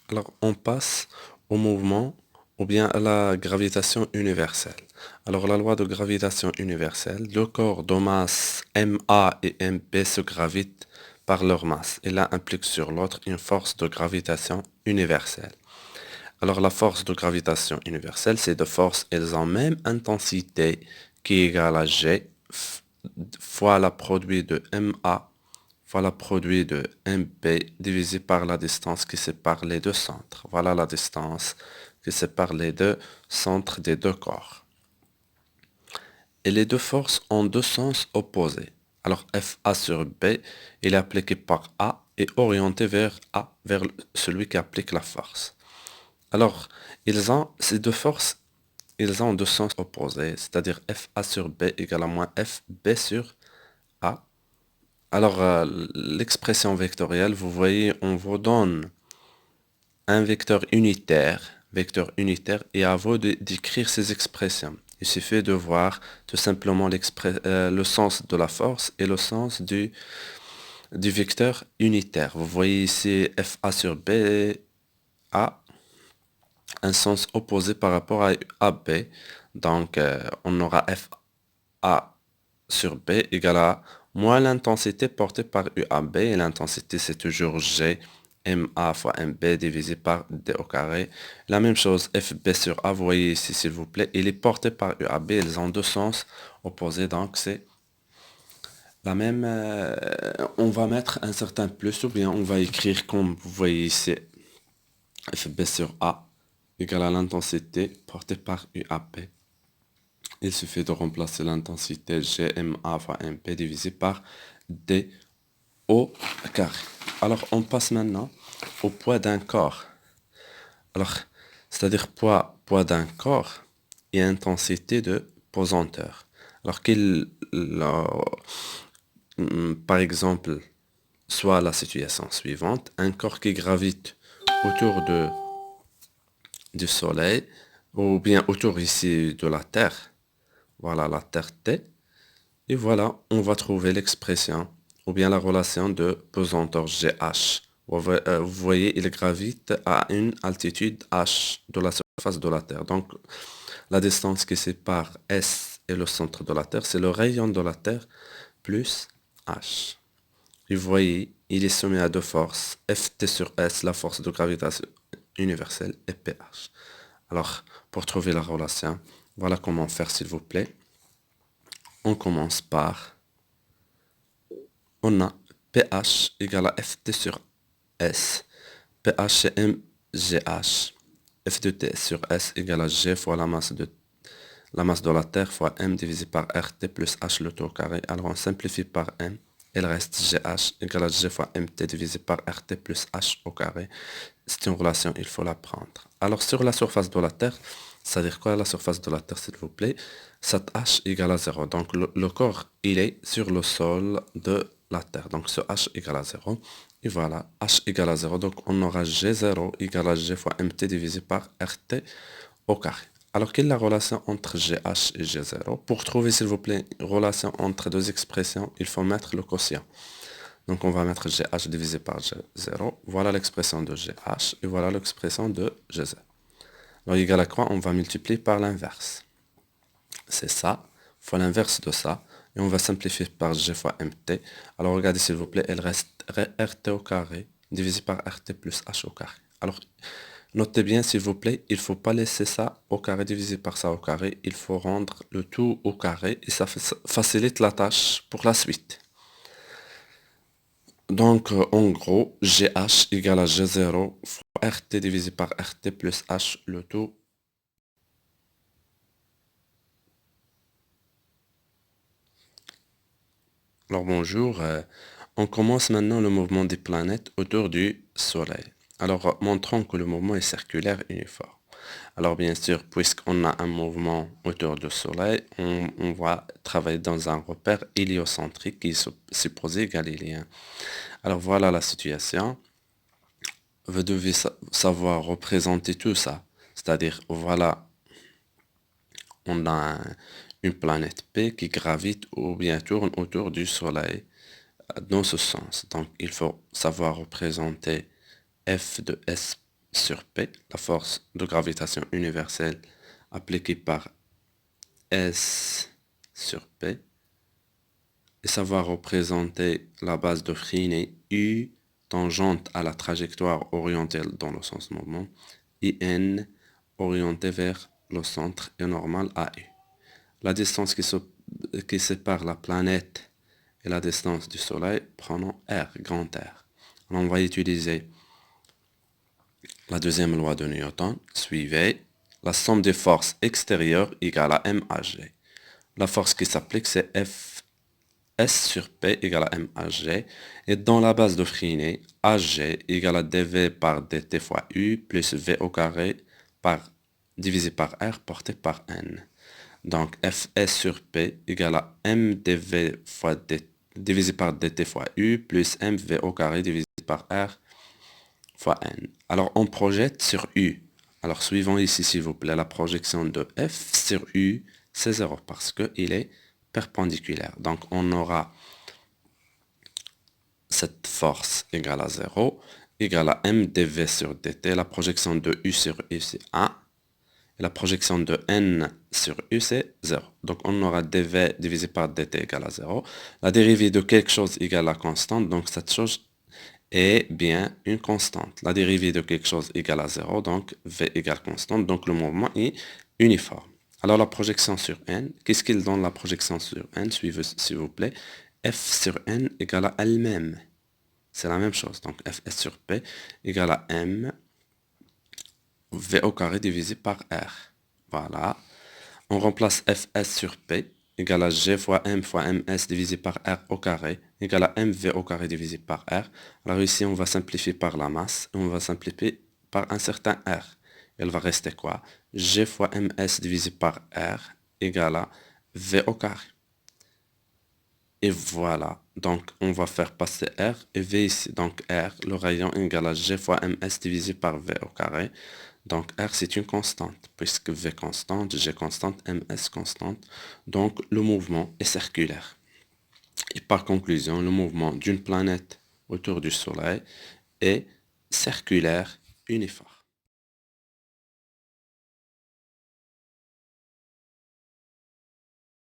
Alors, on passe au mouvement ou bien à la gravitation universelle. Alors, la loi de gravitation universelle, deux corps de masse MA et MP se gravitent par leur masse et l'un implique sur l'autre une force de gravitation universelle. Alors, la force de gravitation universelle, ces deux forces, elles ont même intensité qui est égale à G fois la produit de MA fois le produit de MP divisé par la distance qui sépare les deux centres. Voilà la distance qui sépare les deux centres des deux corps. Et les deux forces ont deux sens opposés. Alors FA sur B, il est appliqué par A et orienté vers A, vers celui qui applique la force. Alors, ces deux forces, ils ont deux sens opposés, c'est-à-dire FA sur B égale à moins FB sur A. Alors, l'expression vectorielle, vous voyez, on vous donne un vecteur unitaire, et à vous d'écrire ces expressions. Il suffit de voir tout simplement le sens de la force et le sens du vecteur unitaire. Vous voyez ici FA sur B a un sens opposé par rapport à AB. Donc, on aura FA sur B égale à moins l'intensité portée par UAB, et l'intensité c'est toujours G MA fois MB divisé par D au carré. La même chose, FB sur A, vous voyez ici s'il vous plaît, il est porté par UAB, ils ont deux sens opposés, donc c'est la même, on va mettre un certain plus, ou bien on va écrire comme vous voyez ici, FB sur A égale à l'intensité portée par UAB. Il suffit de remplacer l'intensité GMA fois MP divisé par D au carré. Alors, on passe maintenant au poids d'un corps. Alors, c'est-à-dire poids d'un corps et intensité de pesanteur. Alors, par exemple, soit la situation suivante, un corps qui gravite autour du Soleil, ou bien autour ici de la Terre, voilà la Terre T, et voilà, on va trouver l'expression ou bien la relation de pesanteur GH. Vous voyez, il gravite à une altitude H de la surface de la Terre. Donc, la distance qui sépare S et le centre de la Terre, c'est le rayon de la Terre plus H. Et vous voyez, il est soumis à deux forces, Ft sur S, la force de gravitation universelle, et pH. Alors, pour trouver la relation, voilà comment faire, s'il vous plaît. On commence par, on a pH égale à Ft sur S. pH c'est mgh. F de T sur S égale à G fois la masse de la Terre fois M divisé par RT plus H le tout au carré. Alors on simplifie par M. Il reste GH égale à G fois MT divisé par RT plus H au carré. C'est une relation, il faut la prendre. Alors sur la surface de la Terre, c'est-à-dire quoi la surface de la Terre, s'il vous plaît? Cette H égale à 0. Donc le corps, il est sur le sol de la Terre. Donc ce H égale à 0. Et voilà, H égale à 0. Donc on aura G0 égale à G fois MT divisé par RT au carré. Alors quelle est la relation entre GH et G0? Pour trouver, s'il vous plaît, une relation entre deux expressions, il faut mettre le quotient. Donc on va mettre GH divisé par G0. Voilà l'expression de GH et voilà l'expression de G0. Alors égal à quoi? On va multiplier par l'inverse. C'est ça, fois l'inverse de ça. Et on va simplifier par G fois MT. Alors regardez s'il vous plaît, il reste RT au carré divisé par RT plus H au carré. Alors notez bien s'il vous plaît, il ne faut pas laisser ça au carré divisé par ça au carré. Il faut rendre le tout au carré et ça facilite la tâche pour la suite. Donc, en gros, GH égale à G0 fois RT divisé par RT plus H le tout. Alors bonjour, on commence maintenant le mouvement des planètes autour du Soleil. Alors, montrons que le mouvement est circulaire uniforme. Alors bien sûr, puisqu'on a un mouvement autour du Soleil, on va travailler dans un repère héliocentrique qui est supposé galiléen. Alors voilà la situation. Vous devez savoir représenter tout ça. C'est-à-dire, voilà, on a une planète P qui gravite ou bien tourne autour du Soleil dans ce sens. Donc, il faut savoir représenter F de S sur P, la force de gravitation universelle appliquée par S sur P, et ça va représenter la base de Freinet U tangente à la trajectoire orientée dans le sens mouvement, et N orientée vers le centre et normale à U. La distance qui sépare la planète et la distance du Soleil, prenons R, grand R. Alors on va utiliser la deuxième loi de Newton. Suivez, la somme des forces extérieures égale à MHG. La force qui s'applique, c'est F S sur P égale à MHG. Et dans la base de Freinet, HG égale à dV par dt fois U plus V au carré divisé par R porté par N. Donc Fs sur P égale à mdv fois divisé par dt fois U plus mv au carré divisé par R fois N. Alors on projette sur U. Alors suivons ici s'il vous plaît la projection de F sur U, c'est 0 parce qu'il est perpendiculaire. Donc on aura cette force égale à 0 égale à mdv sur dt. La projection de U sur U c'est 1. Et la projection de n sur u, c'est 0. Donc, on aura dv divisé par dt égale à 0. La dérivée de quelque chose égale à constante. Donc, cette chose est bien une constante. La dérivée de quelque chose égale à 0. Donc, v égale constante. Donc, le mouvement est uniforme. Alors, la projection sur n. Qu'est-ce qu'il donne la projection sur n? Suivez, s'il vous plaît. F sur n égale à elle-même. C'est la même chose. Donc, Fs sur P égale à m V au carré divisé par R. Voilà. On remplace Fs sur P égale à G fois ms divisé par R au carré égale à mv au carré divisé par R. Alors ici, on va simplifier par la masse et on va simplifier par un certain R. Il va rester quoi? G fois ms divisé par R égale à V au carré. Et voilà, donc on va faire passer R et V ici. Donc R, le rayon égale à G fois ms divisé par V au carré. Donc R c'est une constante, puisque V constante, G constante, ms constante. Donc le mouvement est circulaire. Et par conclusion, le mouvement d'une planète autour du Soleil est circulaire uniforme.